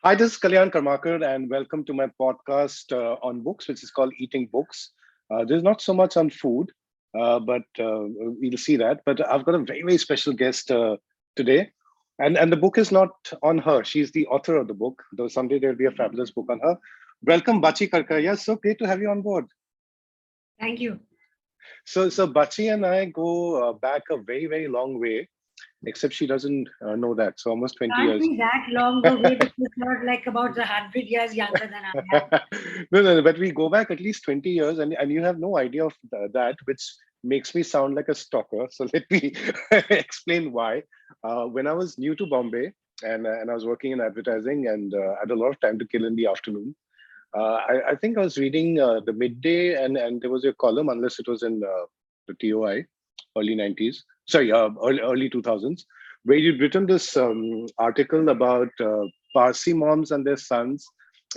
Hi, this is Kalyan Karmakar, and welcome to my podcast on books, which is called Eating Books. There's not so much on food, but we'll see that. But I've got a very, very special guest today, and the book is not on her. She's the author of the book, though someday there'll be a fabulous book on her. Welcome, Bachi Karkaria. So great to have you on board. Thank you. So Bachi and I go back a very, very long way, except she doesn't know that. So almost 20 Can't years. be that long away because you're like about 100 years younger than I am. No, but we go back at least 20 years, and you have no idea of that, which makes me sound like a stalker. So let me explain why. When I was new to Bombay and I was working in advertising and had a lot of time to kill in the afternoon, I think I was reading the midday, and there was a column, unless it was in the TOI, early 90s, sorry, early 2000s, where you'd written this article about Parsi moms and their sons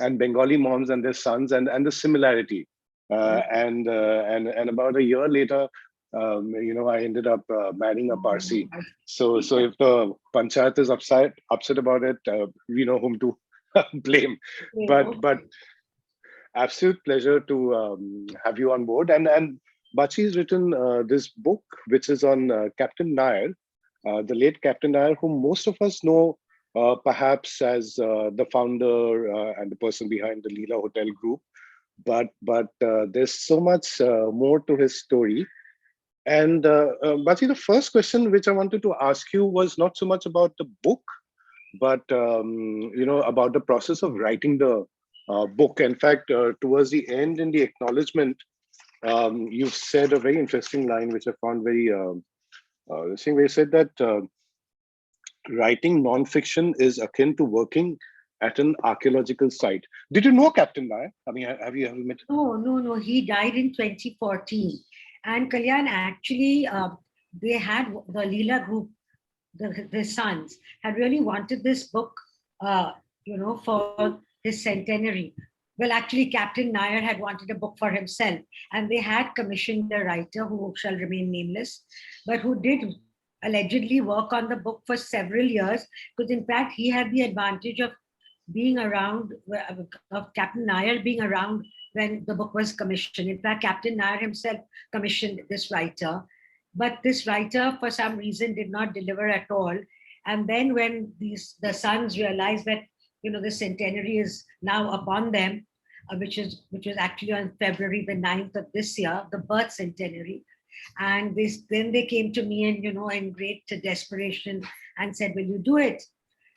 and Bengali moms and their sons and the similarity. And about a year later, I ended up marrying a Parsi. So if the panchayat is upset about it, we know whom to blame. But Okay. absolute pleasure to have you on board. And Bachi's written this book, which is on Captain Nair, the late Captain Nair, whom most of us know perhaps as the founder and the person behind the Leela Hotel Group. But there's so much more to his story. And Bachi, the first question which I wanted to ask you was not so much about the book, but about the process of writing the book. In fact, towards the end, in the acknowledgement, you've said a very interesting line, which I found very interesting. Where you said that writing nonfiction is akin to working at an archaeological site. Did you know Captain Nair? I mean, have you ever met? No. He died in 2014. And Kalyan, actually, they had the Leela Group, the sons, had really wanted this book, for his centenary. Well, actually, Captain Nair had wanted a book for himself, and they had commissioned a writer who shall remain nameless, but who did allegedly work on the book for several years, because in fact, he had the advantage of being around, of Captain Nair being around when the book was commissioned. In fact, Captain Nair himself commissioned this writer, but this writer, for some reason, did not deliver at all. And then when the sons realized that the centenary is now upon them, which was actually on February the 9th of this year, the birth centenary. And then they came to me and in great desperation and said, "Will you do it?"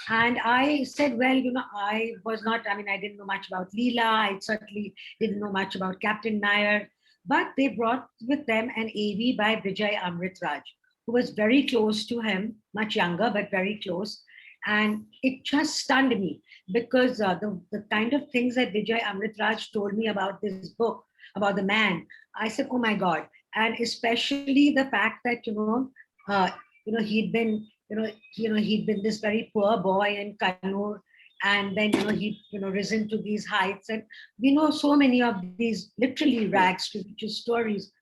And I said, well, I was not, I mean, I didn't know much about Leela. I certainly didn't know much about Captain Nair. But they brought with them an AV by Vijay Amritraj, who was very close to him, much younger, but very close. And it just stunned me because the kind of things that Vijay Amritraj told me about this book, about the man, I said, oh my God. And especially the fact that, he'd been he'd been this very poor boy in Kannur, and then he'd risen to these heights, and we know so many of these literally rags to riches stories.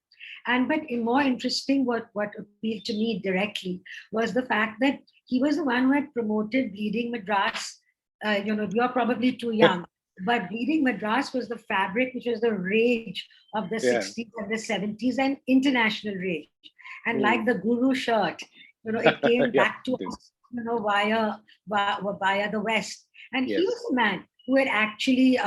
And but more interesting, what appealed to me directly was the fact that he was the one who had promoted Bleeding Madras. You're probably too young, but Bleeding Madras was the fabric which was the rage of the Yeah. 60s and the 70s and international rage. And like Hmm. the Guru shirt, it came Yeah. back to It is. us, via the West. And he was Yes. the man who had actually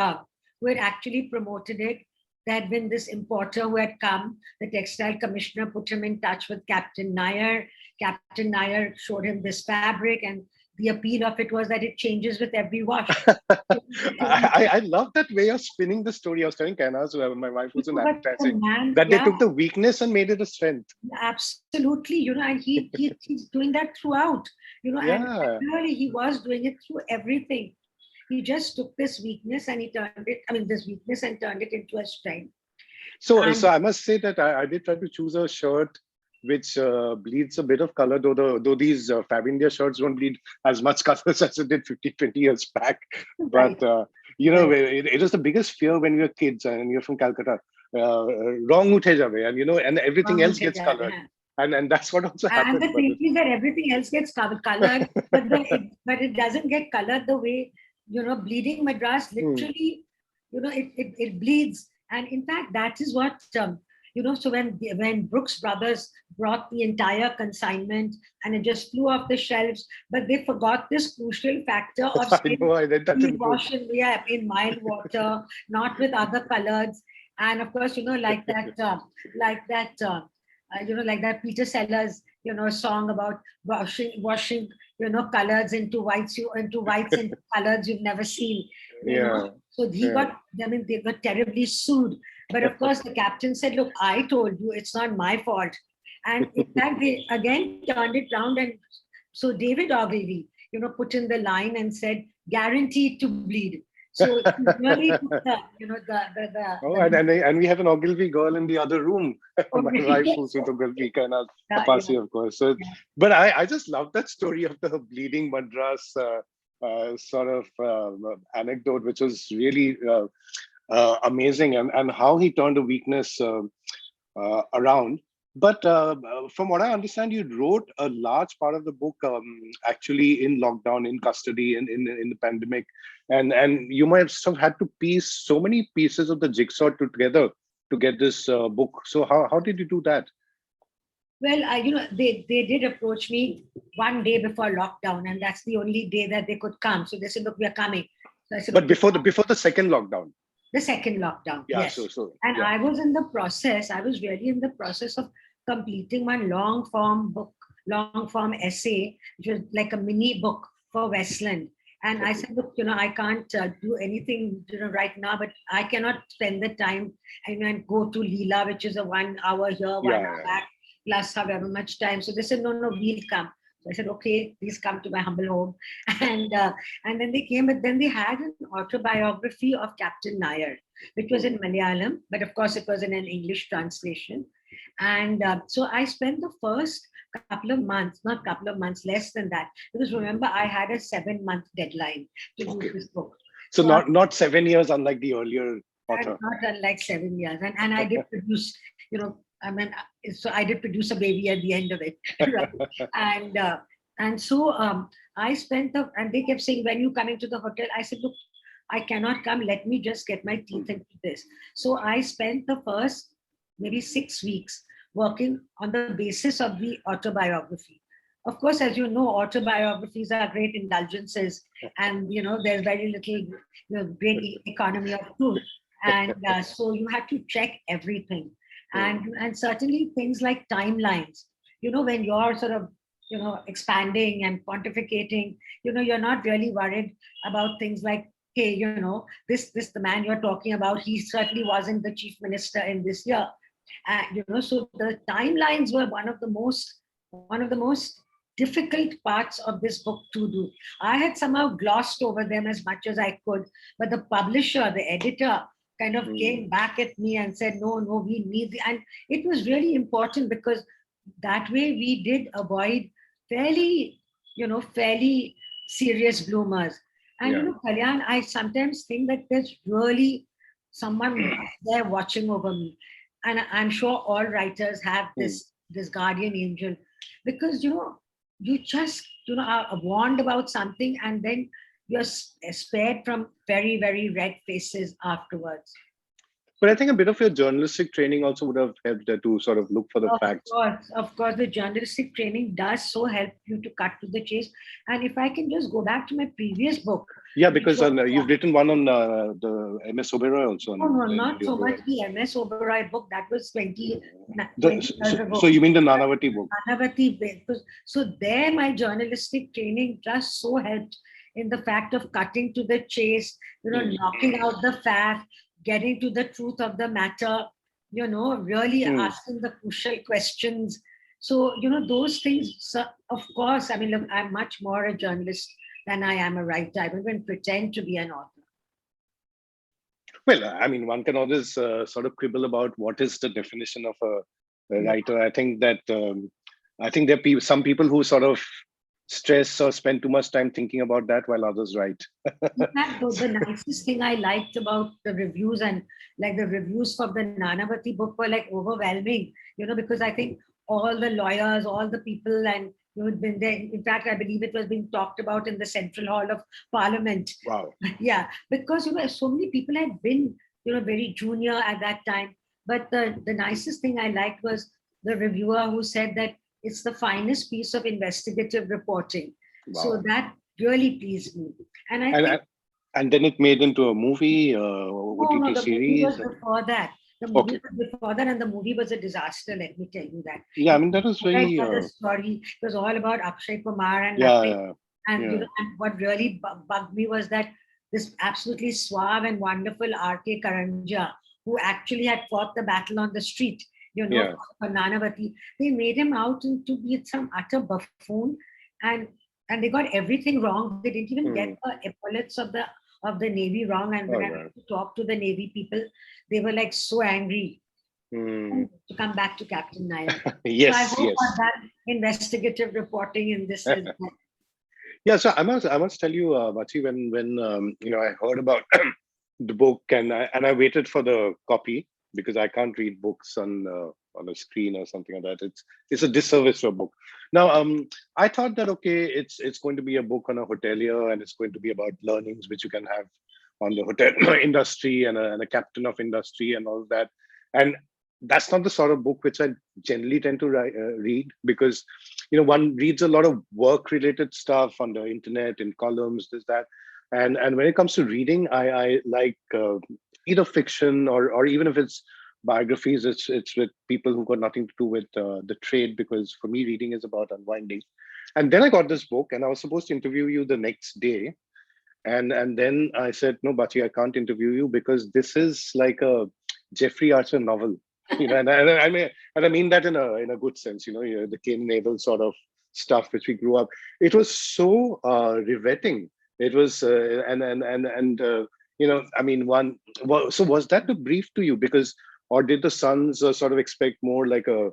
promoted it. That when this importer who had come, the textile commissioner put him in touch with Captain Nair. Captain Nair showed him this fabric, and the appeal of it was that it changes with every wash. I love that way of spinning the story. I was telling Kainaz, my wife was in But the advertising, man, that they yeah, took the weakness and made it a strength. absolutely, and he's doing that throughout, and Yeah. really he was doing it through everything. He just took this weakness and he turned it, I mean, this weakness and turned it into a strength. So And I must say that I did try to choose a shirt which bleeds a bit of color, though these Fab India shirts don't bleed as much colors as it did 15, 20 years back. But right, right. it was the biggest fear when we were kids and you're from Calcutta. Wrong uthe jabe, and everything else gets colored, and that's what also And happened. the thing is that everything else gets colored, but it doesn't get colored the way. bleeding Madras literally, it bleeds. And in fact, that is what, so when Brooks Brothers brought the entire consignment and it just flew off the shelves, but they forgot this crucial factor of I know, I read that in the book. wash in mild water, not with other colors. And of course, like that Peter Sellers, song about washing, colors into whites, into colors you've never seen, Yeah. So they got terribly sued. But of course, the captain said, look, I told you, it's not my fault. And in fact, they again turned it round. And so David Ogilvy, put in the line and said, guaranteed to bleed. So he really took Oh, and we have an Ogilvy girl in the other room. My wife who's with Ogilvy, Kainat Apasi, of course. So, but I just love that story of the bleeding Madras sort of anecdote, which was really amazing, and how he turned a weakness around. But from what I understand, you wrote a large part of the book actually in lockdown, in custody, in the pandemic, and you might have had to piece so many pieces of the jigsaw together to get this book. So how did you do that? Well, they did approach me one day before lockdown, and that's the only day that they could come. So they said, "Look, we are coming." So I said, but okay, before the second lockdown. The second lockdown, yeah, yes. And yeah. I was in the process. I was really in the process of completing my long form book, long form essay, which was like a mini book for Westland. And I said, look, I can't do anything, right now, but I cannot spend the time and go to Leela, which is a 1 hour here, 1 hour back, plus however much time. So they said, no, we'll come. So I said, okay, please come to my humble home. And then they came, but then they had an autobiography of Captain Nair, which was in Malayalam, but of course it was in an English translation. And so I spent the first couple of months, not couple of months, less than that, because remember I had a 7-month deadline to do this book. So not 7 years, unlike the earlier author. Not unlike 7 years, and I did produce, so I did produce a baby at the end of it, right? And so I spent and they kept saying, when you coming to the hotel? I said, look, I cannot come. Let me just get my teeth into this. So I spent the first maybe 6 weeks working on the basis of the autobiography. Of course, as you know, autobiographies are great indulgences, and there's very little great economy of truth, and so you have to check everything, and certainly things like timelines. When you're sort of expanding and pontificating, you're not really worried about things like, hey, this the man you're talking about, he certainly wasn't the chief minister in this year. So the timelines were one of the most difficult parts of this book to do. I had somehow glossed over them as much as I could, but the publisher, the editor, kind of came back at me and said, no, we need and it was really important, because that way we did avoid fairly serious bloomers. And Kalyan, I sometimes think that there's really someone there watching over me. And I'm sure all writers have this guardian angel, because you just are warned about something, and then you're spared from very, very red faces afterwards. But I think a bit of your journalistic training also would have helped to sort of look for the facts. Of course, the journalistic training does so help you to cut to the chase. And if I can just go back to my previous book. Yeah, because you've written one on the MS Oberoi also. No, not so much the MS Oberoi book. That was 20 years ago. So you mean the Nanavati book? Nanavati book. So there, my journalistic training just so helped in the fact of cutting to the chase, knocking out the fact, getting to the truth of the matter, really asking the crucial questions. So, those things, so of course, I mean, look, I'm much more a journalist than I am a writer. I don't even pretend to be an author. Well, I mean, one can always sort of quibble about what is the definition of a writer. I think that there are some people who sort of stress or spend too much time thinking about that, while others write. In fact, the nicest thing I liked about the reviews, and like the reviews for the Nanavati book, were like overwhelming, because I think all the lawyers, all the people, and who'd been there. In fact, I believe it was being talked about in the Central Hall of Parliament. Wow. Yeah, because so many people had been very junior at that time. But the nicest thing I liked was the reviewer who said that it's the finest piece of investigative reporting. Wow. So that really pleased me. And I And think and then it made into a movie, no, OTT the movie was series. before that. The movie Okay. was before that, and the movie was a disaster. Let me tell you that. Yeah, I mean that was Right, very. the story. It was all about Akshay Kumar and Yeah, nothing. yeah, And yeah. and what really bugged me was that this absolutely suave and wonderful R.K. Karanja, who actually had fought the battle on the street, Yeah. for Nanavati, they made him out to be some utter buffoon, and and they got everything wrong. They didn't even get the epaulets of the Navy wrong. And when Oh, I wow. went to talk to the Navy people, they were like so angry. To come back to Captain Nair. So I Yes, hope yes. that investigative reporting in this is Yeah, so I must tell you, Bachi, when I heard about the book and I waited for the copy because I can't read books on a screen or something like that. It's a disservice to a book. Now, I thought that okay, it's going to be a book on a hotelier and it's going to be about learnings which you can have on the hotel industry and a captain of industry and all of that. And that's not the sort of book which I generally tend to read because one reads a lot of work related stuff on the internet in columns, this that, and when it comes to reading, I like either fiction or even if it's biographies, it's with people who got nothing to do with the trade, because for me reading is about unwinding. And then I got this book and I was supposed to interview you the next day, and then I said, no, Bachi, I can't interview you because this is like a Jeffrey Archer novel. And I mean that in a good sense. The Cain and Abel sort of stuff which we grew up. It was so riveting. It was, I mean, so was that the brief to you? Because, or did the sons sort of expect more like no,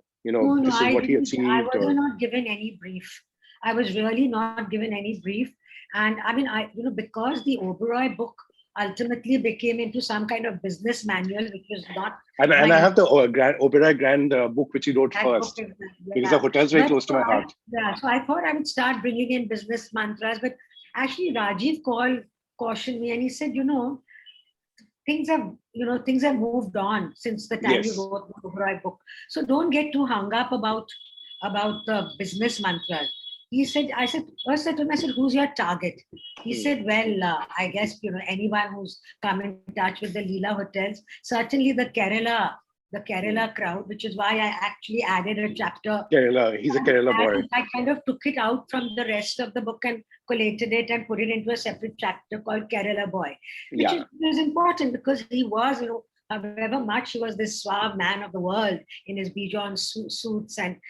this is I what he didn't. I achieved? was Or not given any brief. I was really not given any brief. And I mean, because the Oberoi book ultimately became into some kind of business manual, which was not and I my have the Oberoi Grand book which he wrote that book first is because the yeah. hotel's very But close to my heart. so I thought I would start bringing in business mantras. But actually, Rajiv cautioned me, and he said, things have moved on since the time you Yes. wrote the Oberoi book. So don't get too hung up about the business mantras. He said, I said, first said to him, I said, who's your target? He said, well, I guess, anyone who's come in touch with the Leela hotels, certainly the Kerala crowd, which is why I actually added a chapter. Kerala, he's a Kerala boy. And I kind of took it out from the rest of the book and collated it and put it into a separate chapter called Kerala Boy, which is important because he was, however much he was this suave man of the world in his Bijon suits and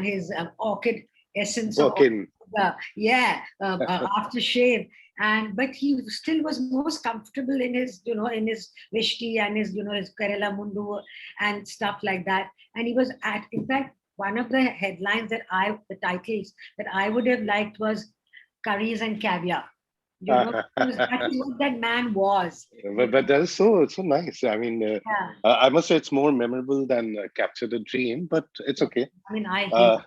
his orchid essence of aftershave. But he still was most comfortable in his vishti and his Kerala mundu and stuff like that. And he was in fact, one of the headlines the titles that I would have liked was Curries and Caviar. Because that is what that man was. But that is so nice. I mean, I must say it's more memorable than Capture the Dream, but it's okay. I mean, I hate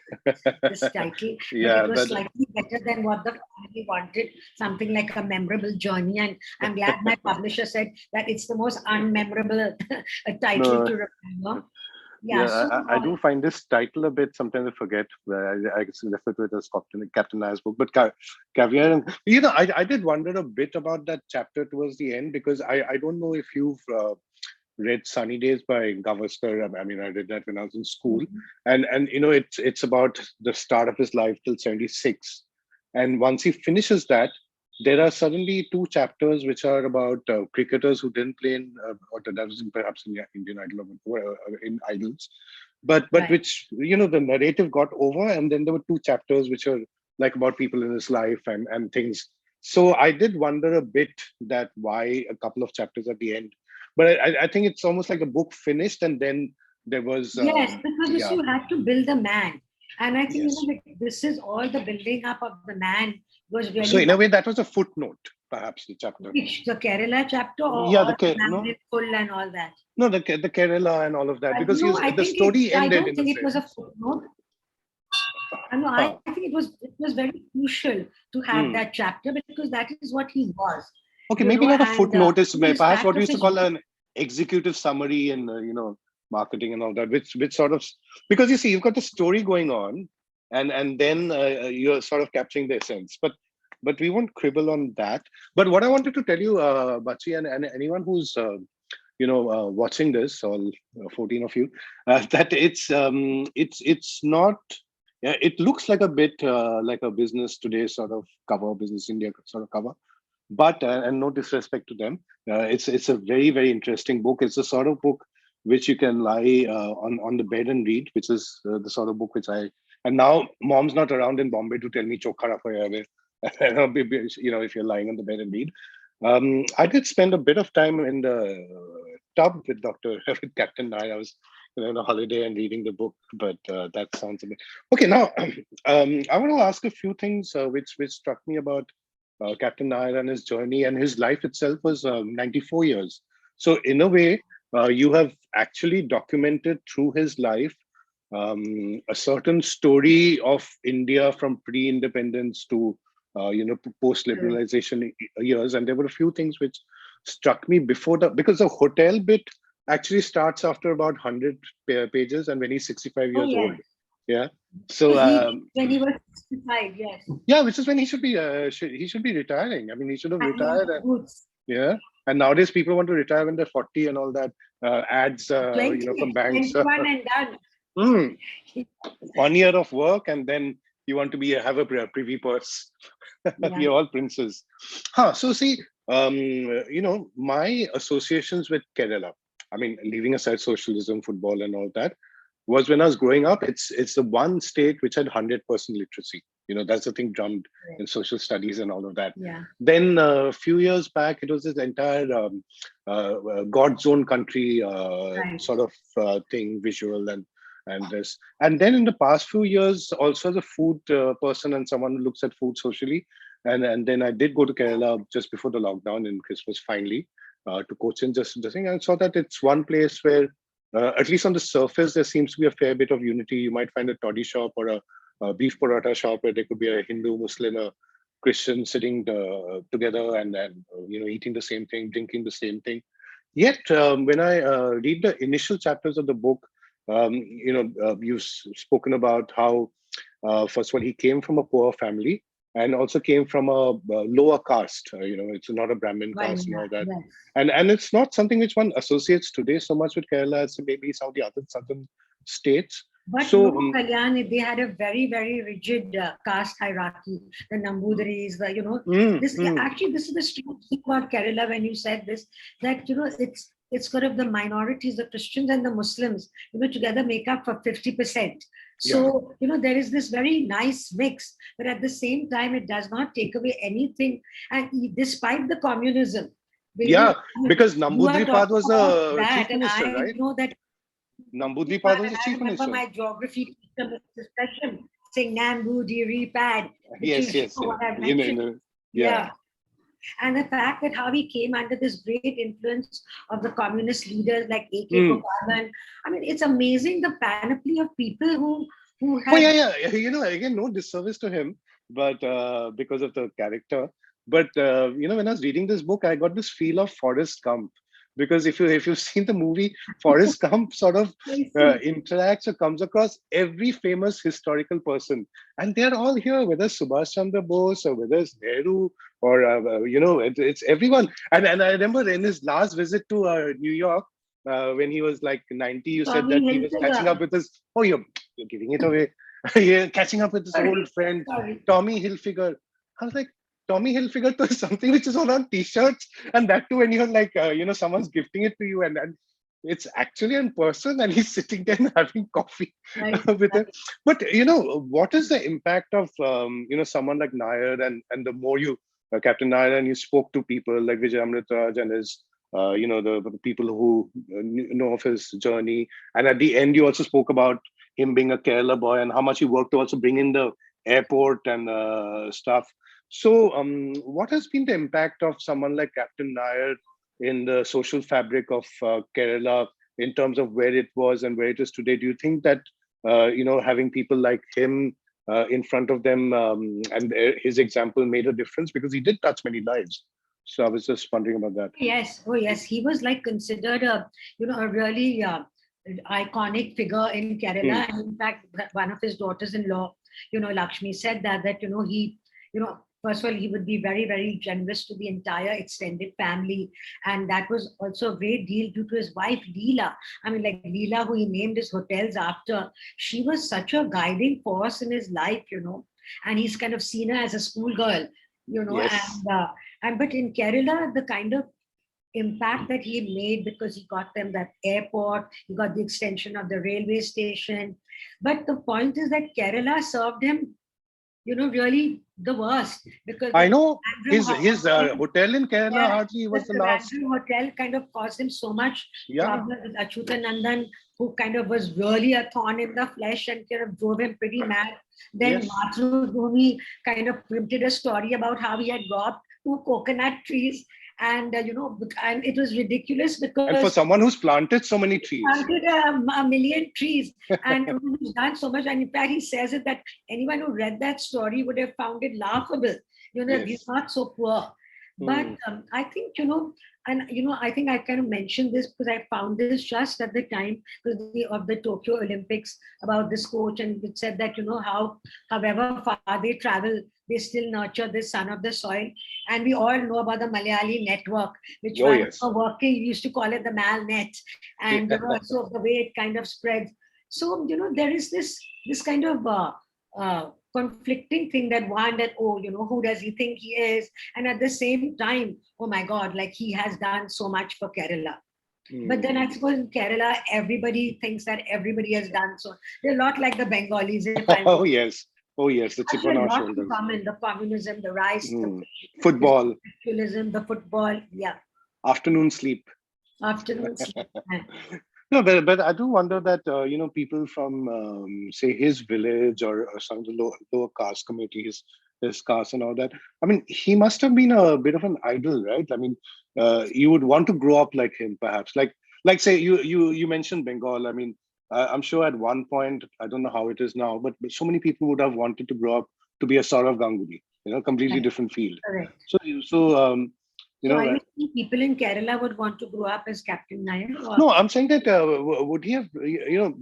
this title, yeah, but it was slightly better than what the family wanted, something like a memorable journey. And I'm glad my publisher said that it's the most unmemorable title to remember. Yeah, I do find this title a bit. Sometimes I forget. I refer to it as Captain Nair's book, but Caviar. And, I did wonder a bit about that chapter towards the end because I don't know if you've read Sunny Days by Gavaskar. I mean, I read that when I was in school, and it's about the start of his life till 76, and once he finishes that, there are suddenly two chapters which are about cricketers who didn't play in, or that was perhaps in Indian Idol or in Idols, but which the narrative got over, and then there were two chapters which are like about people in his life and things. So I did wonder a bit that why a couple of chapters at the end, but I think it's almost like a book finished and then there was yes, because you had to build the man, and I think yes. This is all the building up of the man was really. So in a way, that was a footnote, perhaps the chapter. Which the Kerala chapter or no, full and all that. No, the Kerala and all of that because the story ended. I don't think it was a footnote. I know. Huh. I think it was very crucial to have Hmm. that chapter because that is what he was, Okay, maybe not a and footnote. It's his perhaps fact what we of used to his call an executive summary in marketing and all that. Which sort of, because you see, you've got the story going on, and then you're sort of capturing the essence. But we won't quibble on that. But what I wanted to tell you, Bachi, and anyone who's watching this, all 14 of you, that it's not. Yeah, it looks like a bit like a Business Today sort of cover, Business India sort of cover, but and no disrespect to them, it's a very very interesting book. It's the sort of book which you can lie on the bed and read, which is the sort of book which I, and now mom's not around in Bombay to tell me chokha rakho yaar, if you're lying on the bed and read. I did spend a bit of time in the tub with Dr. with Captain Nair. I was on a holiday and reading the book, but that sounds a bit okay. Now, I want to ask a few things which struck me about Captain Nair and his journey, and his life itself was 94 years. So, in a way, you have actually documented through his life a certain story of India from pre-independence to post-liberalization years. And there were a few things which struck me before because the hotel bit actually starts after about 100 pages, and when he's 65 oh years old. yes, Yeah. he So when he was 65, yes, yeah, which is when he should be he should be retiring. I mean, he should have and he retired. boots Yeah, and nowadays people want to retire when they're 40 and all that. Ads, 20, from banks. 21 and done. Mm, 1 year of work, and then you want to have a privy purse. Yeah. We're all princes. Huh. So see, my associations with Kerala. I mean, leaving aside socialism, football, and all that, was when I was growing up. It's the one state which had 100% literacy. That's the thing drummed in social studies and all of that. Yeah. Then a few years back, it was this entire God's own country Right. sort of thing, visual and this. And then in the past few years, also as a food person and someone who looks at food socially, and then I did go to Kerala just before the lockdown in Christmas finally to Cochin, just thing. I saw that it's one place where at least on the surface, there seems to be a fair bit of unity. You might find a toddy shop or a beef paratha shop where there could be a Hindu, Muslim, a Christian sitting together and eating the same thing, drinking the same thing. Yet, when I read the initial chapters of the book, you've spoken about how, first of all, he came from a poor family and also came from a lower caste. It's not a Brahmin Well, caste and yeah. all that. Yes. And it's not something which one associates today so much with Kerala as maybe some of the other southern states. But So, no, Kalyan, they had a very, very rigid caste hierarchy. The Nambudiris, mm, this mm, actually this is the strange thing about Kerala when you said this, that it's sort of the minorities, the Christians and the Muslims, together make up for 50%. yeah. So, there is this very nice mix, but at the same time, it does not take away anything. And despite the communism, Yeah, because you are Nambudripad talking was about a that, chief and minister, I right? know that Nambudripad was a I chief remember minister. my geography teacher, Mr. Session, saying Nambu, Diri, Pad, which Yes, is yes, yes. what I mentioned. Yeah. Yeah. And the fact that how he came under this great influence of the communist leaders like A.K. Mm. Gopalan. I mean, it's amazing the panoply of people who Oh had. yeah, yeah. Again, no disservice to him, but because of the character. But when I was reading this book, I got this feel of Forrest Gump, because if you've seen the movie, Forrest Gump sort of I see. interacts or comes across every famous historical person, and they're all here, whether Subhash Chandra Bose or whether it's Nehru or it's everyone. And I remember in his last visit to New York. When he was like 90, you said Tommy that he was catching up Hilfiger. with his. Oh, you're giving it away. Yeah, catching up with his old Sorry, friend sorry. Tommy Hilfiger. I was like, Tommy Hilfiger is something which is all on t-shirts, and that too when you're like, someone's gifting it to you, and it's actually in person, and he's sitting there and having coffee Right, with it. right. But what is the impact of someone like Nair, and the more you Captain Nair, and you spoke to people like Vijay Amritraj and his. The people who know of his journey, and at the end, you also spoke about him being a Kerala boy and how much he worked to also bring in the airport and stuff. So, what has been the impact of someone like Captain Nair in the social fabric of Kerala in terms of where it was and where it is today? Do you think that having people like him in front of them, and his example made a difference because he did touch many lives. So I was just wondering about that. Yes, oh yes, he was like considered a a really iconic figure in Hmm. Kerala. And in fact, one of his daughters-in-law, Lakshmi, said that he, first of all, he would be very, very generous to the entire extended family, and that was also a great deal due to his wife Leela. I mean, like Leela, who he named his hotels after. She was such a guiding force in his life, and he's kind of seen her as a schoolgirl, Yes. and but in Kerala, the kind of impact that he made, because he got them that airport, he got the extension of the railway station. But the point is that Kerala served him, really the worst, because I the know his hotel, hotel in Kerala yeah, hardly the was the last. Trivandrum hotel kind of caused him so much Yeah. trouble with Achyutanandan, who kind of was really a thorn in the flesh and kind of drove him pretty mad. Then Yes. Mathrubhumi kind of printed a story about how he had robbed two coconut trees, and it was ridiculous And because for someone who's planted so many trees. planted a million trees, and he's done so much. And in fact, he says it that anyone who read that story would have found it laughable. He's Yes. not so poor. But Hmm. I think, I think I kind of mentioned this because I found this just at the time of the Tokyo Olympics about this coach, and it said that, however far they travel, they still nurture the son of the soil. And we all know about the Malayali network, which Oh when we yes. were working, we used to call it the Mal net. And so the way it kind of spreads. So, there is this kind of conflicting thing, that one, that, oh, who does he think he is? And at the same time, oh my God, like he has done so much for Kerala. But then I Hmm. suppose in Kerala, everybody thinks that everybody has done so. They're a lot like the Bengalis, if I may. Oh yes. Oh yes. The chip on Actually, a our lot in shoulders. common: the communism, the rice, the Hmm. this Football. the football. Yeah, Afternoon sleep. afternoon sleep. No, but I do wonder that people from say his village, or some of the lower caste communities, his caste and all that. I mean, he must have been a bit of an idol, right? I mean, you would want to grow up like him, perhaps. Like say you mentioned Bengal. I mean, I'm sure at one point, I don't know how it is now, but so many people would have wanted to grow up to be a Saurav Ganguly. Completely Correct. different field. Correct. So you So, are know you saying people in Kerala would want to grow up as Captain Nair? Or No, I'm saying that would he have,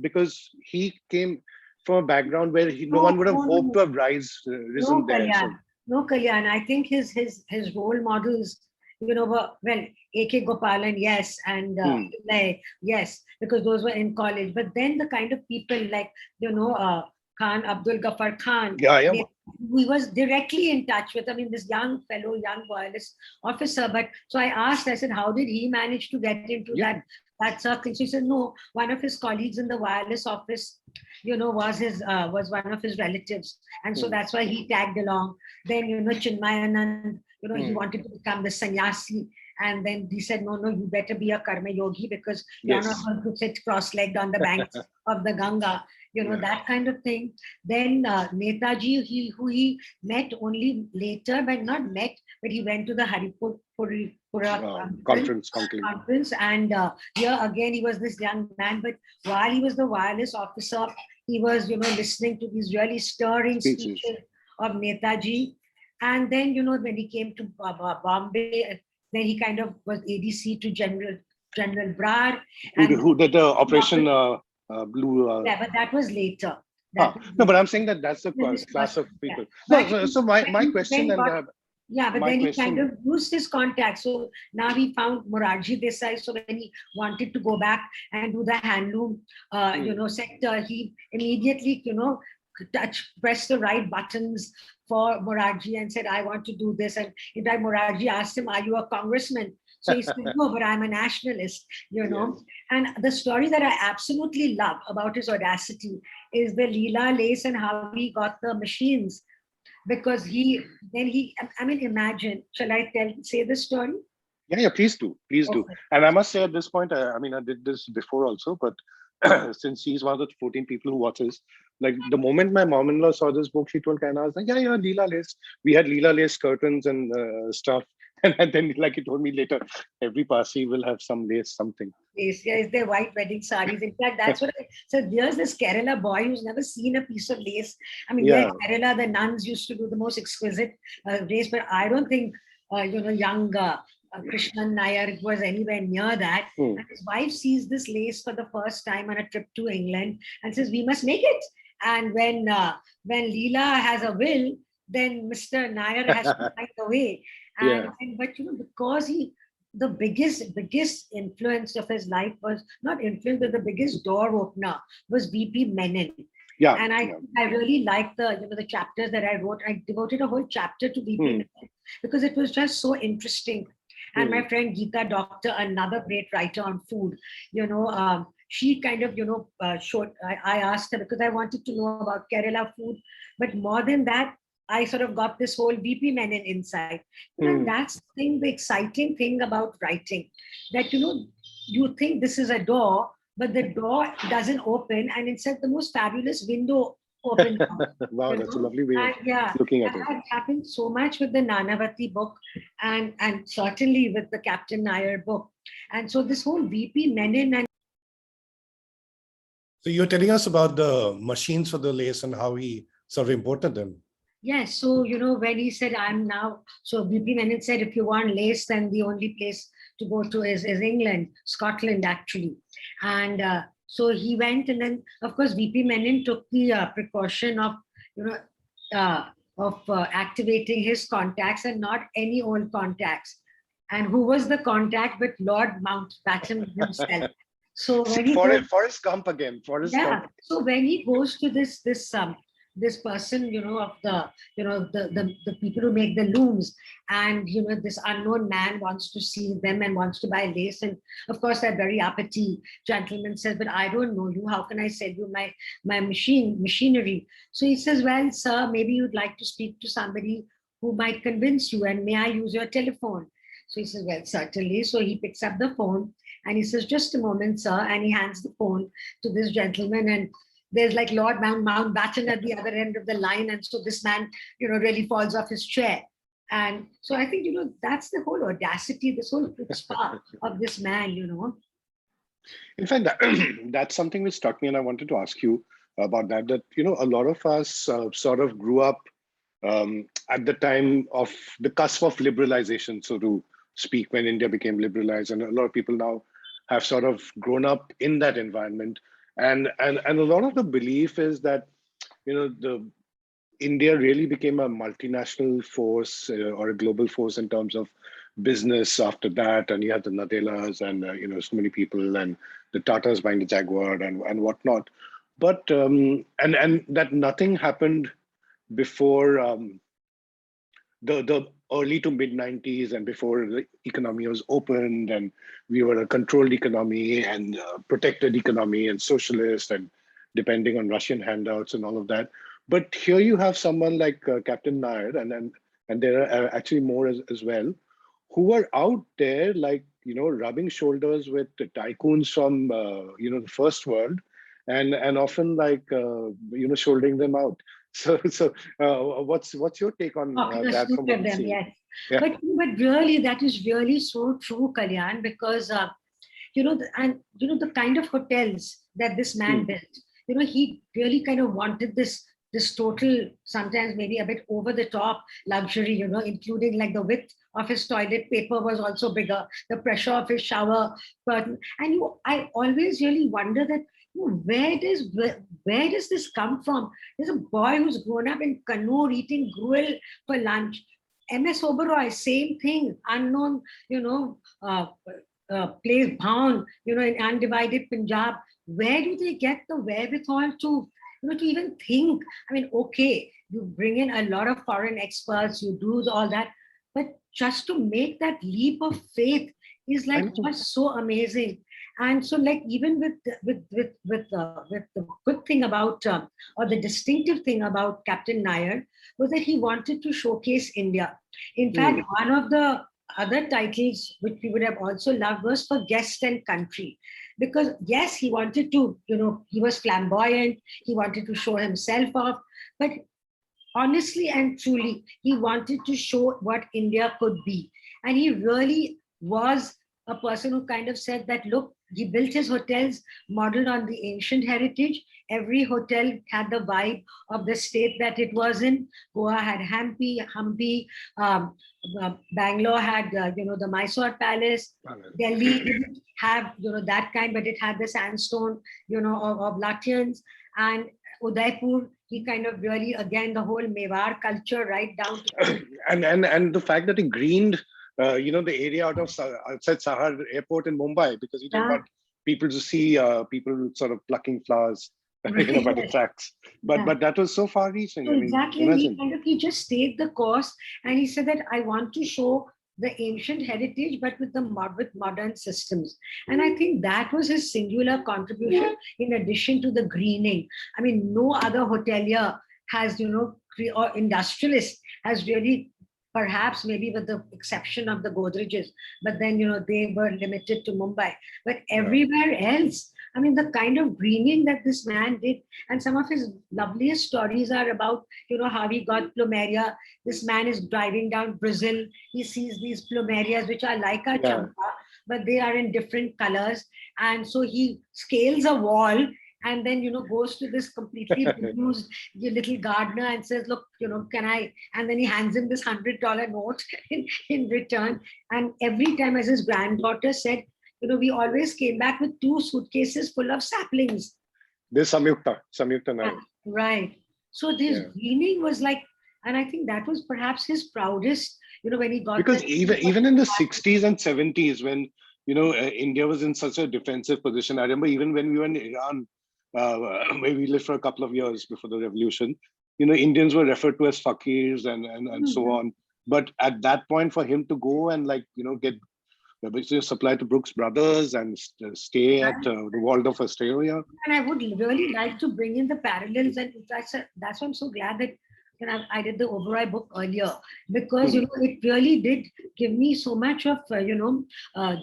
because he came from a background where no one no, would have no, hoped no, to have risen no, there. Kalyan. So, No, Kalyan. I think his role models, were, well, A.K. Gopalan, yes, and hmm, Pillai, yes, because those were in college. But then the kind of people like, Khan, Abdul Ghaffar Khan, yeah, yeah, we was directly in touch with, I mean, this young fellow, young wireless officer. But so I asked, I said, how did he manage to get into yeah, that circle? She said, no, one of his colleagues in the wireless office, was one of his relatives, and so hmm, that's why he tagged along. Then Chinmayanand, he hmm, wanted to become the sannyasi, and then he said, no, no, you better be a karma yogi, because you're not yes, going to sit cross-legged on the banks of the Ganga, yeah, that kind of thing. Then Netaji, who he met only later, but not met, but he went to the Haripura conference conclave conference, and here again he was this young man. But while he was the wireless officer, he was listening to these really stirring speeches. speeches of Netaji. And then when he came to Bombay, then he kind of was ADC to General Brar, and Who did the Operation Blue? yeah, but that was later. Ah, That was no, but later. I'm saying that that's the In his class first, of yeah. people. No, But so my he question then and got, yeah, but my then he kind question. of used his contacts. So now he found Morarji Desai. So when he wanted to go back and do the handloom, Hmm, sector, he immediately, pressed the right buttons for Morarji and said, I want to do this. And in fact, Morarji asked him, are you a congressman? So he said, no, but. I'm a nationalist. yes. And the story that I absolutely love about his audacity is the Leela lace and how he got the machines. Because I mean, imagine, shall I say the story? Yeah, yeah, please do. Please do. Okay. And I must say at this point, I mean, I did this before also, but since she's one of the 14 people who watches, like the moment my mom-in-law saw this book, she told Kaina, I was like, yeah, yeah, Leela lace. We had Leela lace curtains and stuff. And then, like he told me later, every Parsi will have some lace, something. Yes, yes, their white wedding saris. In fact, that's what so there's this Kerala boy who's never seen a piece of lace. I mean, yeah, Yeah. Kerala, the nuns used to do the most exquisite lace, but I don't think, young Krishnan Nair was anywhere near that. Hmm. And his wife sees this lace for the first time on a trip to England and says, "We must make it." And when Leela has a will, then Mr. Nair has to find a way. Yeah. And but because the biggest influence of his life was not influence, but the biggest door opener was VP Menon. Yeah. And I really liked the chapters that I wrote. I devoted a whole chapter to VP Menon because it was just so interesting. And my friend Geeta Doctor, another great writer on food, she kind of showed. I asked her because I wanted to know about Kerala food, but more than that, I sort of got this whole VP Menon insight. And that's the exciting thing about writing, that you think this is a door, but the door doesn't open, and instead the most fabulous window opened up. Wow, that's a lovely way of Yeah, looking at it. that happened so much with the Nanavati book, and certainly with the Captain Nair book. And so this whole VP Menon and So you're telling us about the machines for the lace and how he sort of imported them. yes, so when he said I'm now, so VP Menon said if you want lace, then the only place to go to is England, Scotland actually, and so he went, and then of course VP Menon took the precaution of activating his contacts, and not any old contacts. And who was the contact but Lord Mountbatten himself? So when he Forrest Gump again. Gump. So when he goes to this person, of the people who make the looms, and this unknown man wants to see them and wants to buy lace, and of course that very uppity gentleman says, "But I don't know you. How can I sell you my machinery?" So he says, "Well, sir, maybe you'd like to speak to somebody who might convince you, and may I use your telephone?" So he says, "Well, certainly." So he picks up the phone and he says, "Just a moment, sir," and he hands the phone to this gentleman, and there's like Lord Mountbatten at the other end of the line. And so this man, really falls off his chair. And so I think, that's the whole audacity, this whole chutzpah of this man, In fact, that's something which struck me, and I wanted to ask you about that, a lot of us sort of grew up at the time of the cusp of liberalization, so to speak, when India became liberalized, and a lot of people now have sort of grown up in that environment. And a lot of the belief is that, the India really became a multinational force or a global force in terms of business after that. And you had the Nadelas and, so many people, and the Tatas buying the Jaguar and whatnot. But, and that nothing happened before the early to mid 90s, and before the economy was opened and we were a controlled economy and protected economy and socialist, and depending on Russian handouts and all of that. But here you have someone like Captain Nair, and there are actually more as well, who are out there like, rubbing shoulders with the tycoons from, the first world, and often like, shouldering them out. So what's your take on that from what you see? Yes. Yeah. But really, that is really so true, Kalyan, because the kind of hotels that this man built, he really kind of wanted this total, sometimes maybe a bit over the top luxury, including like the width of his toilet paper was also bigger, the pressure of his shower curtain. And I always really wonder that, where does this come from? There's a boy who's grown up in Kannur eating gruel for lunch. MS Oberoi, same thing, unknown, plays Bhaun, in undivided Punjab. Where do they get the wherewithal to even think? I mean, okay, you bring in a lot of foreign experts, you do all that, but just to make that leap of faith is like just so amazing. And so, like, even with the good thing about or the distinctive thing about Captain Nair was that he wanted to showcase India. In fact, one of the other titles which we would have also loved was for Guest and Country, because yes, he wanted to, he was flamboyant, he wanted to show himself off, but honestly and truly, he wanted to show what India could be. And he really was a person who kind of said that, look, he built his hotels modeled on the ancient heritage. Every hotel had the vibe of the state that it was in. Goa had Hampi, um, Bangalore had, the Mysore Palace. Delhi didn't have, that kind, but it had the sandstone, of Lutyens. And Udaipur, he kind of really, again, the whole Mewar culture right down to... And the fact that he greened, the area outside Sahar Airport in Mumbai, because he didn't Yeah. want people to see people sort of plucking flowers, Right, by the yes. tracks. But Yeah. that was so far-reaching. So I mean, exactly, and imagine. he just stayed the course, and he said that I want to show the ancient heritage, but with with modern systems. And I think that was his singular contribution. In addition to the greening, I mean, no other hotelier has, or industrialist has really, perhaps maybe with the exception of the Godreges, but then they were limited to Mumbai. But everywhere else, I mean, the kind of greening that this man did, and some of his loveliest stories are about, how he got plumeria. This man is driving down Brazil. He sees these plumerias, which are like a Yeah. champa, but they are in different colors. And so he scales a wall and then, goes to this completely bemused little gardener and says, look, can I? And then he hands him this $100 note in return. And every time, as his granddaughter said, we always came back with 2 suitcases full of saplings. This Samyukta Nair. Right. So this Yeah. greening was like, and I think that was perhaps his proudest, when he got Because the- even in the 60s and 70s, when India was in such a defensive position, I remember even when we were in Iran, where we lived for a couple of years before the revolution, Indians were referred to as fakirs and so on. But at that point, for him to go and get basically supply to Brooks Brothers and stay at the Waldorf Astoria. And I would really like to bring in the parallels, and that's why I'm so glad that I did the Oberoi book earlier, because it really did give me so much of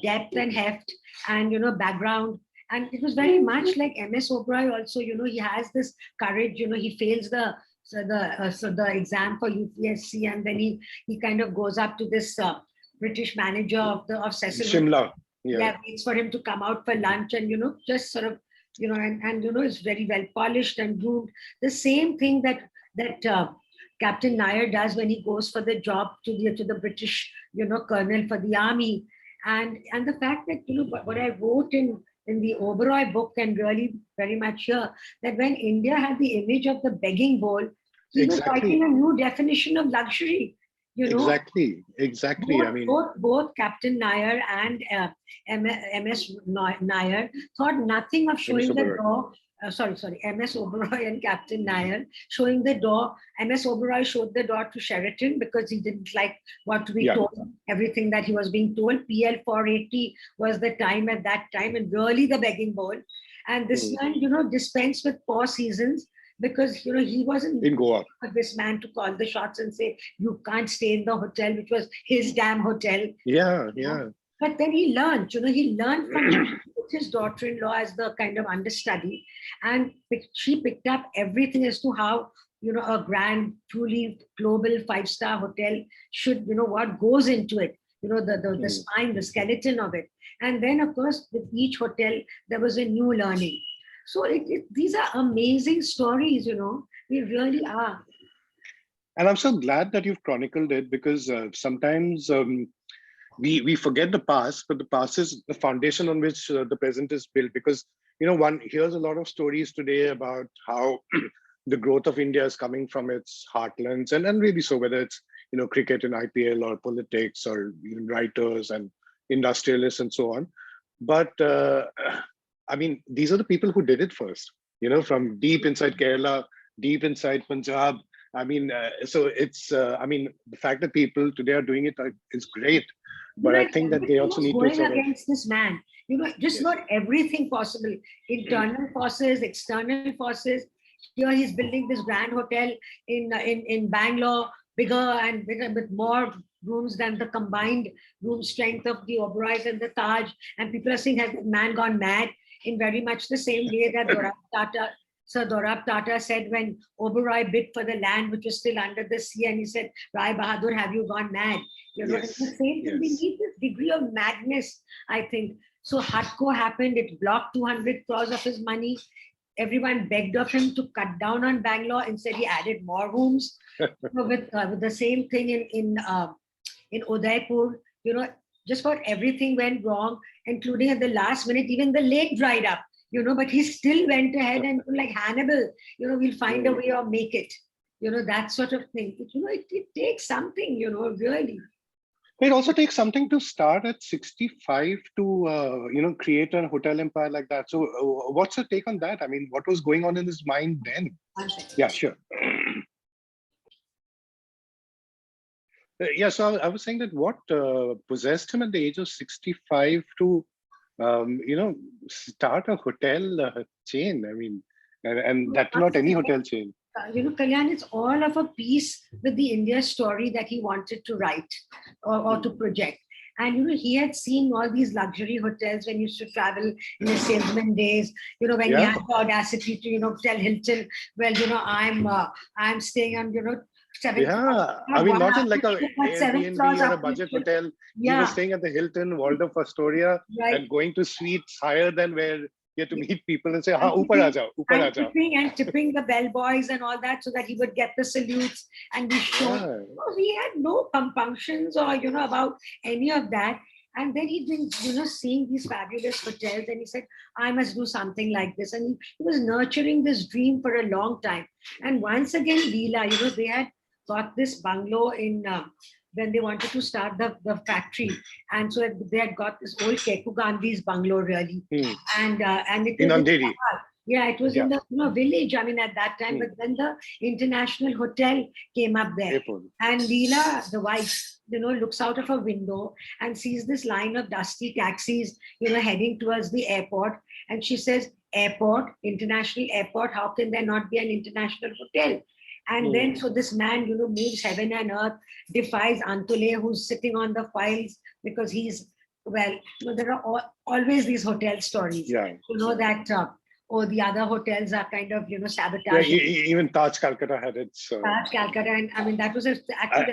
depth and heft and background, and it was very much like MS Oberoi. Also, he has this courage. He fails the exam for UPSC, and then he kind of goes up to this British manager of Cecil. Shimla. Yeah, waits for him to come out for lunch, and just sort of and is very well polished and groomed. The same thing that Captain Nair does when he goes for the job to the British colonel for the army, and the fact that what I wrote in the Oberoi book, and really very much here, that when India had the image of the begging bowl, he was writing a new definition of luxury. Exactly. Both Captain Nair and MS Nair thought nothing of showing the door. MS Oberoi and Captain Nair showing the door. MS Oberoi showed the door to Sheraton because he didn't like what to be told, everything that he was being told. PL 480 was the time at that time, and really the begging bowl. And this man, dispensed with 4 seasons, because he wasn't in Goa. This man to call the shots and say you can't stay in the hotel, which was his damn hotel. Yeah. But then he learned, he learned from his daughter-in-law as the kind of understudy, and she picked up everything as to how a grand, truly global 5-star hotel should, what goes into it, the spine, the skeleton of it. And then, of course, with each hotel there was a new learning. So these are amazing stories, they really are. And I'm so glad that you've chronicled it, because sometimes we forget the past, but the past is the foundation on which the present is built. Because one hears a lot of stories today about how the growth of India is coming from its heartlands, and really so, whether it's cricket and IPL or politics or even writers and industrialists and so on. But I mean, these are the people who did it first, from deep inside Kerala, deep inside Punjab. I mean, so it's, I mean, the fact that people today are doing it is great. But I think that they also need to going against this man, just not everything possible. Internal forces, external forces. Here he's building this grand hotel in Bangalore, bigger and bigger, with more rooms than the combined room strength of the Oberois and the Taj. And people are saying, has the man gone mad? In very much the same way that Dorada Tata Sir Dorab Tata said when Oberoi bid for the land which was still under the sea, and he said, Rai Bahadur, have you gone mad? You know, Yes, it's the same thing. We yes. need this degree of madness, I think. So Hutco happened, it blocked 200 crores of his money. Everyone begged of him to cut down on Bangalore. Instead, he added more rooms. With the same thing in Udaipur, you know, just about everything went wrong, including at the last minute, even the lake dried up, you know, but he still went ahead and like Hannibal, you know, we'll find a way or make it, you know, that sort of thing. But, you know, it takes something, you know, really. It also takes something to start at 65 to, you know, create a hotel empire like that. So what's your take on that? I mean, what was going on in his mind then? Yeah, sure. Yeah, so I was saying that what possessed him at the age of 65 to, you know, start a hotel chain. I mean, and that not any hotel chain. You know, Kalyan, it's all of a piece with the India story that he wanted to write or to project. And, you know, he had seen all these luxury hotels when he used to travel in his salesman days, you know, when he had the audacity to, you know, tell Hilton, well, you know, I'm staying on, you know, I mean, not in like a Airbnb or a budget hotel. He was staying at the Hilton, Waldorf Astoria, and going to suites higher than where you had to meet people and say, "Ha, upar aa jao, upar aa jao." And tipping the bellboys and all that so that he would get the salutes and be shown. So he had no compunctions or, you know, about any of that. And then he'd been, you know, seeing these fabulous hotels and he said, I must do something like this. And he was nurturing this dream for a long time. And once again, Leela, you know, they had got this bungalow in when they wanted to start the factory. And so they had got this old Keku Gandhi's bungalow really. And it in was Andheri. Yeah, it was in the village, I mean, at that time, but then the international hotel came up there. And Leela, the wife, you know, looks out of a window and sees this line of dusty taxis, you know, heading towards the airport. And she says, airport, international airport, how can there not be an international hotel? And then, so this man, you know, moves heaven and earth, defies Antole, who's sitting on the files because he's, well, you know, there are always these hotel stories. You know, that, the other hotels are kind of, you know, sabotaged. Yeah, even Taj Calcutta had its. Taj Calcutta, and I mean, that was I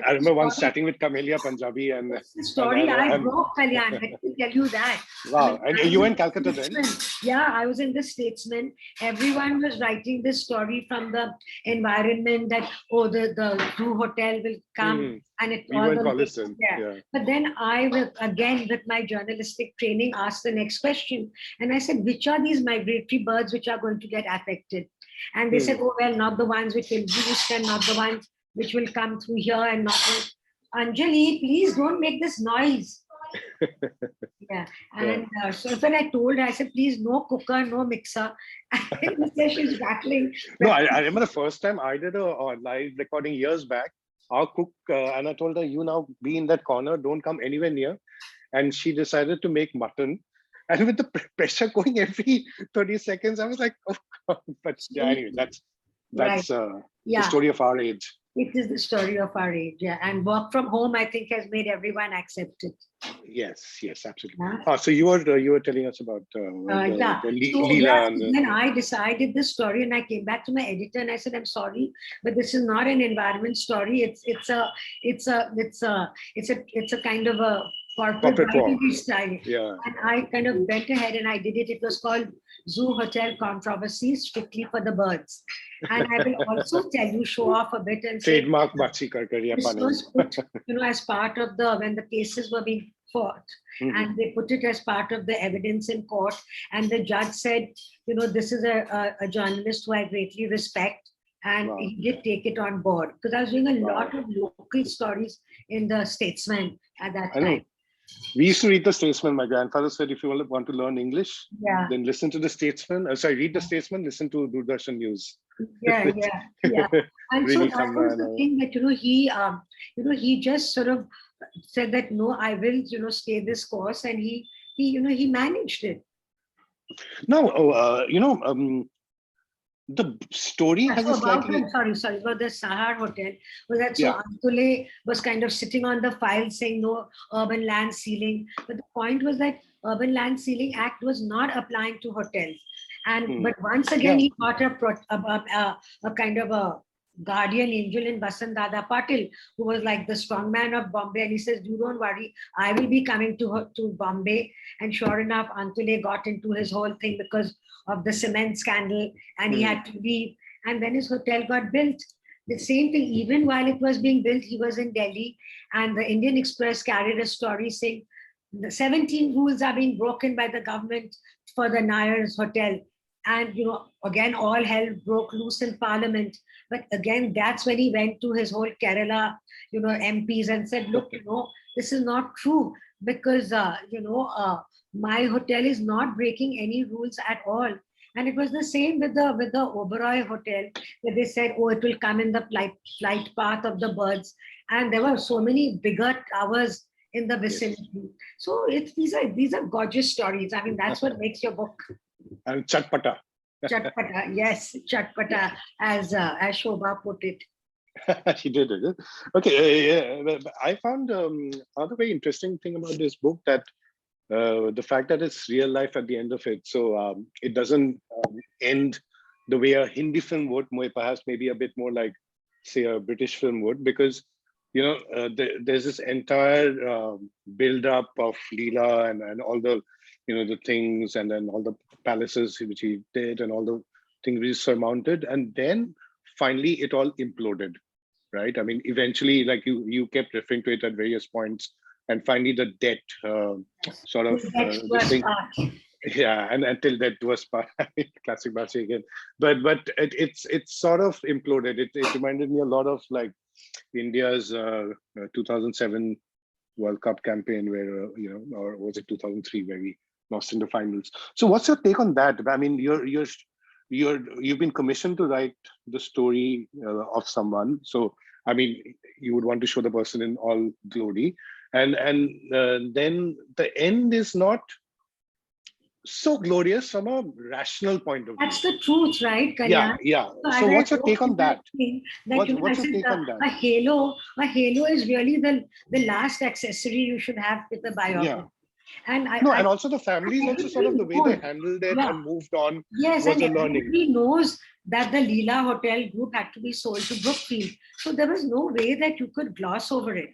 remember once chatting with Camellia Punjabi and. That's the story I broke, Kalyan. Let me tell you that. Wow. I mean, and you were in Calcutta then? Yeah, I was in the Statesman. Everyone was writing this story from the environment that, the zoo hotel will come. And it we were in yeah. But then I will, again, with my journalistic training, asked the next question. And I said, which are these migratory birds which are going to get affected? And they said, oh, well, not the ones which will boost and not the ones which will come through here and not. Anjali, please don't make this noise. Yeah. And so when I told her, I said, please, no cooker, no mixer. And she's rattling. No, I remember the first time I did a live recording years back. Our cook, and I told her, you now be in that corner, don't come anywhere near. And she decided to make mutton. And with the pressure going every 30 seconds, I was like, oh, God. But yeah, anyway, that's the story of our age. It is the story of our age, yeah. And work from home, I think, has made everyone accept it. Yes, absolutely. So you were telling us about Leela. Then I decided this story, and I came back to my editor and I said, "I'm sorry, but this is not an environment story. It's a kind of a corporate style." Yeah. And I kind of went ahead and I did it. It was called Zoo Hotel Controversy, strictly for the birds. And I will also tell you, show off a bit and trademark Bachi Karkaria. This was put, you know, as part of when the cases were being fought, and they put it as part of the evidence in court. And the judge said, you know, this is a journalist who I greatly respect. And he did take it on board because I was doing a lot of local stories in the Statesman at that time. We used to read the Statesman. My grandfather said, if you want to learn English, then listen to the Statesman. Read the Statesman, listen to Doordarshan News. Yeah. And really so that was the thing that, he just sort of said that, no, I will, stay this course. And he managed it. No, the story has a slightly... Sorry, about the Sahar Hotel. Was that so Antole was kind of sitting on the file saying no urban land ceiling. But the point was that Urban Land Ceiling Act was not applying to hotels. And but once again, Yeah. he got a kind of a guardian angel in Vasant Dada Patil, who was like the strong man of Bombay. And he says, "You don't worry, I will be coming to Bombay." And sure enough, Antule got into his whole thing because of the cement scandal, and he had to leave. And when his hotel got built, the same thing, even while it was being built, he was in Delhi, and the Indian Express carried a story saying the 17 rules are being broken by the government for the Nair's hotel. And again, all hell broke loose in Parliament. But again, that's when he went to his whole Kerala, MPs and said, "Look, this is not true because my hotel is not breaking any rules at all." And it was the same with the Oberoi Hotel, where they said, "Oh, it will come in the flight path of the birds," and there were so many bigger towers in the vicinity. So these are gorgeous stories. I mean, that's what makes your book. And chatpata. Chatpata, yes, chatpata, as Shobha put it. She did it. Okay, I found another very interesting thing about this book, that the fact that it's real life at the end of it. So it doesn't end the way a Hindi film would, perhaps maybe a bit more like, say, a British film would, because there's this entire build up of Leela and all the the things, and then all the palaces which he did, and all the things which he surmounted, and then finally it all imploded, right? I mean, eventually, like you kept referring to it at various points, and finally the debt sort of this thing. Yeah, and until that was part, classic Bachi again. But it's sort of imploded. It reminded me a lot of like India's 2007 World Cup campaign, where or was it 2003, where we lost in the finals. So what's your take on that? I mean, you've been commissioned to write the story of someone. So I mean, you would want to show the person in all glory, and then the end is not so glorious from a rational point of view. That's the truth, right, Kalyan? Yeah. So what's your take on that? What's your take on that? A halo is really the last accessory you should have with the biography. Yeah. And and also the families, also sort of the way they handled it and moved on. Yes, was and a learning. everybody knows that the Leela Hotel Group had to be sold to Brookfield. So there was no way that you could gloss over it.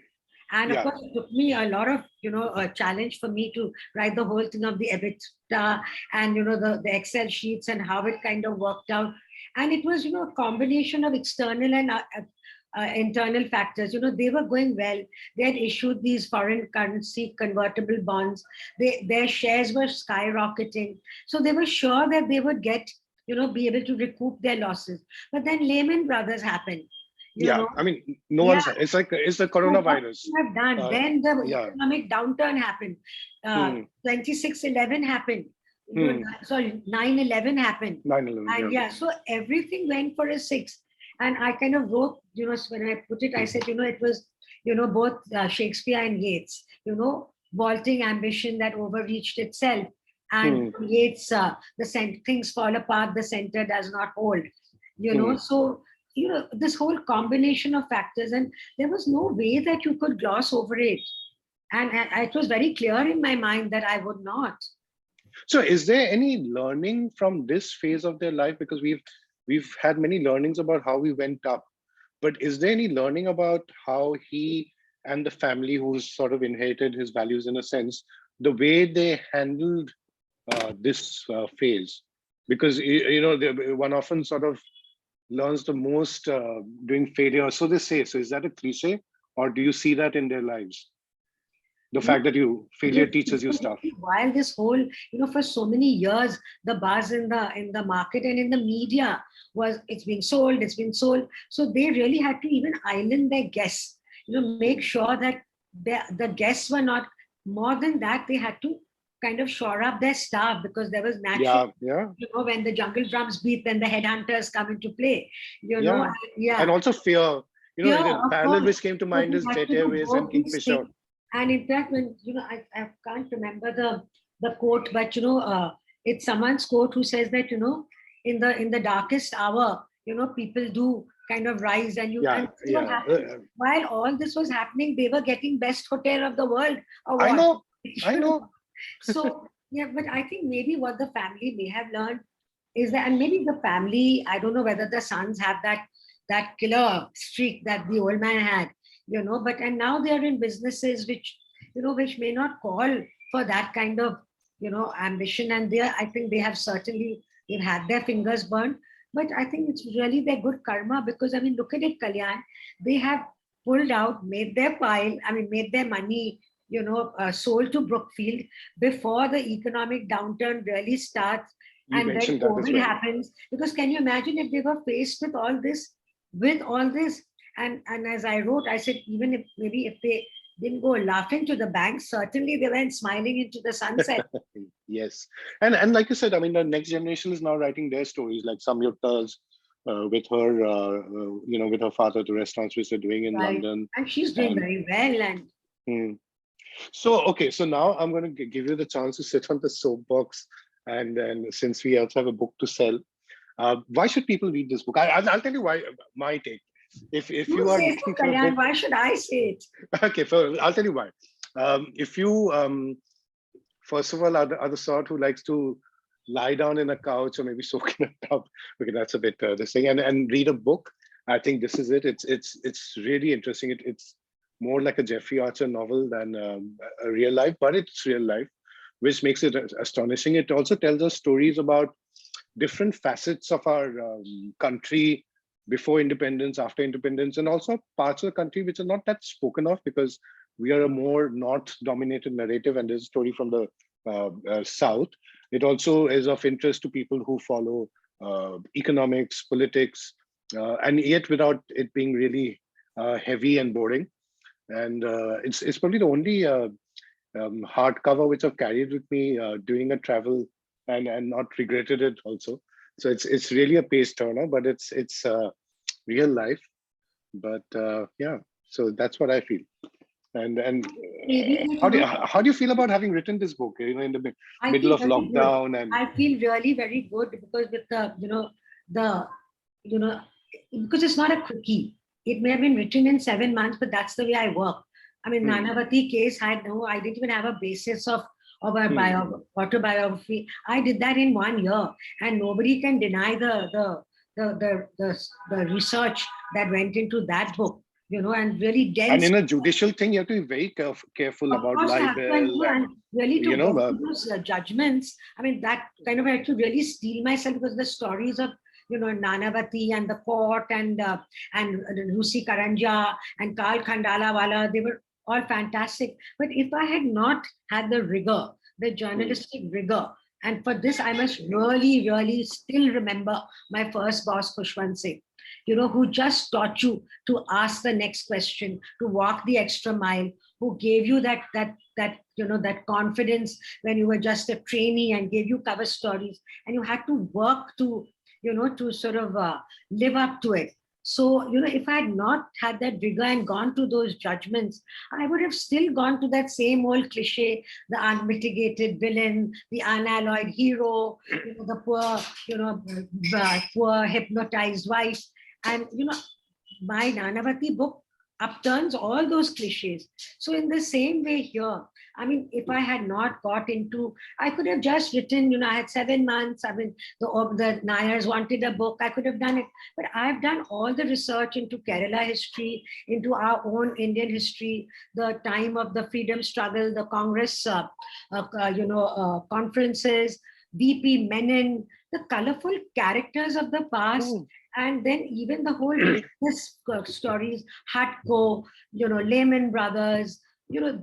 And of course, it took me a lot of, a challenge for me to write the whole thing of the EBITDA and, the Excel sheets and how it kind of worked out. And it was, a combination of external and internal factors. They were going well. They had issued these foreign currency convertible bonds. Their shares were skyrocketing. So they were sure that they would get, be able to recoup their losses. But then Lehman Brothers happened. I mean, no one's. It's like it's the coronavirus. Have done. Then the economic downturn happened. 26/11 happened. Sorry, 9/11 happened. 9/11. And so everything went for a six. And I kind of wrote, when I put it, I said, it was, both Shakespeare and Yeats, vaulting ambition that overreached itself. And Yeats, things fall apart, the center does not hold. So this whole combination of factors, and there was no way that you could gloss over it. And it was very clear in my mind that I would not. So is there any learning from this phase of their life? Because we've had many learnings about how we went up, but is there any learning about how he and the family, who's sort of inherited his values in a sense, the way they handled this phase? Because one often sort of learns the most during failure, so they say. So is that a cliche, or do you see that in their lives? The fact that failure teaches you stuff. While this whole, for so many years, the buzz in the market and in the media was, it's being sold. So they really had to even island their guests, make sure that the guests were not, more than that, they had to kind of shore up their staff, because there was natural, when the jungle drums beat, then the headhunters come into play, And also fear, the parallel which came to mind is Jet Airways and Kingfisher. And in fact, when, I can't remember the quote, but, it's someone's quote who says that, in the darkest hour, people do kind of rise, and and what happened. While all this was happening, they were getting best hotel of the world award. I know. So, but I think maybe what the family may have learned is that, and maybe the family, I don't know whether the sons have that killer streak that the old man had, but and now they're in businesses which, which may not call for that kind of, ambition. And they, I think they have certainly, they've had their fingers burned. But I think it's really their good karma, because I mean, look at it, Kalyan. They have pulled out, made their pile, I mean, made their money, sold to Brookfield before the economic downturn really starts. You And then mentioned that as COVID well. happens. Because can you imagine if they were faced with all this, and as I wrote, I said, even if maybe if they didn't go laughing to the bank, certainly they went smiling into the sunset. Yes, and like you said, I mean, the next generation is now writing their stories, like Samyukta's with her, with her father, the restaurants which they're doing in Right. London. And she's doing And- very well. And Hmm. So, okay, so now I'm going to give you the chance to sit on the soapbox, and then since we also have a book to sell, why should people read this book? I'll tell you why. My take. If you you are say looking so, for a Kalyan, book, why should I say it? okay, so I'll tell you why. If you first of all are the sort who likes to lie down in a couch or maybe soak in a tub, okay, that's a bit this thing, and read a book, I think this is it. It's really interesting. It's more like a Jeffrey Archer novel than a real life, but it's real life, which makes it astonishing. It also tells us stories about different facets of our country before independence, after independence, and also parts of the country which are not that spoken of because we are a more north-dominated narrative, and there's a story from the south. It also is of interest to people who follow economics, politics, and yet without it being really heavy and boring. And it's probably the only hardcover which I've carried with me during a travel and not regretted it also. So it's really a page turner, but it's real life. But yeah, so that's what I feel. And how do you feel about having written this book? In the middle of lockdown, and I feel really very good because with the because it's not a quickie. It may have been written in 7 months, but that's the way I work. I mean, Nanavati case I didn't even have a basis of a autobiography. I did that in 1 year, and nobody can deny the research that went into that book. And really dense. And in a judicial thing, you have to be very careful about libel and really to know, those judgments. I mean, that kind of I had to really steel myself because the stories of Nanavati and the court and Lucy Karanja and Karl Khandalawala, they were all fantastic. But if I had not had the rigor, the journalistic rigor, and for this I must really, really still remember my first boss, Khushwant Singh, who just taught you to ask the next question, to walk the extra mile, who gave you that confidence when you were just a trainee and gave you cover stories, and you had to work to sort of live up to it. So, if I had not had that rigor and gone to those judgments, I would have still gone to that same old cliche, the unmitigated villain, the unalloyed hero, the poor hypnotized wife. And, my Nanavati book upturns all those cliches. So in the same way here, I mean, if I had not got into, I could have just written, I had 7 months. I mean, the Nairs wanted a book. I could have done it. But I've done all the research into Kerala history, into our own Indian history, the time of the freedom struggle, the Congress, conferences, VP Menon, the colorful characters of the past. And then even the whole business stories, Hatco, Lehman Brothers,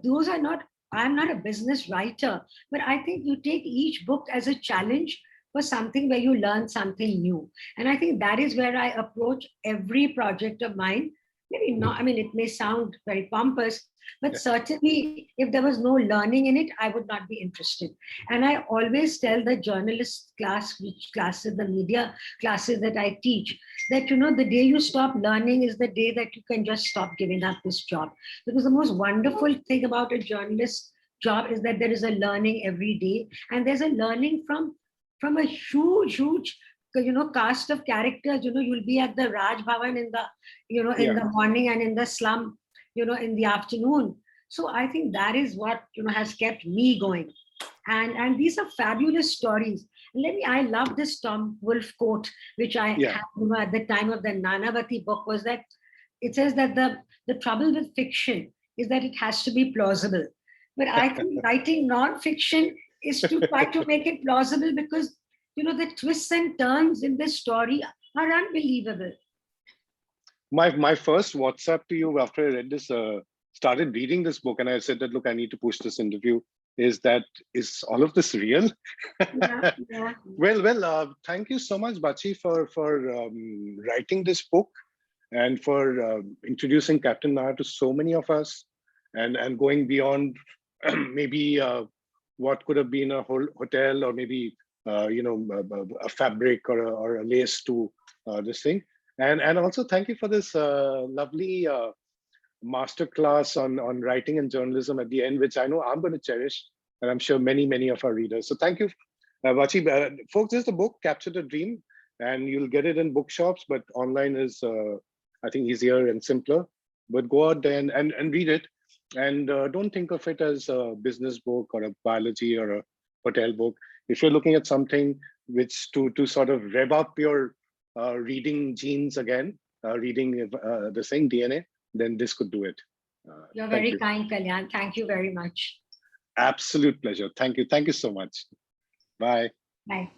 those are not, I'm not a business writer, but I think you take each book as a challenge for something where you learn something new. And I think that is where I approach every project of mine. Maybe not, I mean, it may sound very pompous, but certainly if there was no learning in it, I would not be interested. And I always tell the journalist class, which classes, the media classes that I teach, that, the day you stop learning is the day that you can just stop giving up this job. Because the most wonderful thing about a journalist job is that there is a learning every day. And there's a learning from a huge cast of characters. You'll be at the Raj Bhavan in the in the morning and in the slum in the afternoon. So I think that is what has kept me going. And these are fabulous stories. I love this Tom Wolfe quote, which I Yeah. had at the time of the Nanavati book, was that it says that the trouble with fiction is that it has to be plausible. But I think writing non-fiction is to try to make it plausible, because the twists and turns in this story are unbelievable. My first WhatsApp to you after I read this, started reading this book, and I said that, look, I need to push this interview. Is all of this real? Yeah, yeah. Well, thank you so much, Bachi, for writing this book and for introducing Captain Nair to so many of us, and going beyond maybe what could have been a whole hotel, or maybe a fabric or a lace to this thing. And also thank you for this lovely masterclass on writing and journalism at the end, which I know I'm going to cherish, and I'm sure many of our readers. So thank you, Bachi. Folks, this is the book, Capture the Dream, and you'll get it in bookshops, but online is, I think, easier and simpler. But go out there and read it, and don't think of it as a business book or a biology or a hotel book. If you're looking at something which to sort of rev up your reading genes again, reading the same DNA, then this could do it. You're Thank very you. kind, Kalyan. Thank you very much. Absolute pleasure. Thank you. Thank you so much. Bye. Bye.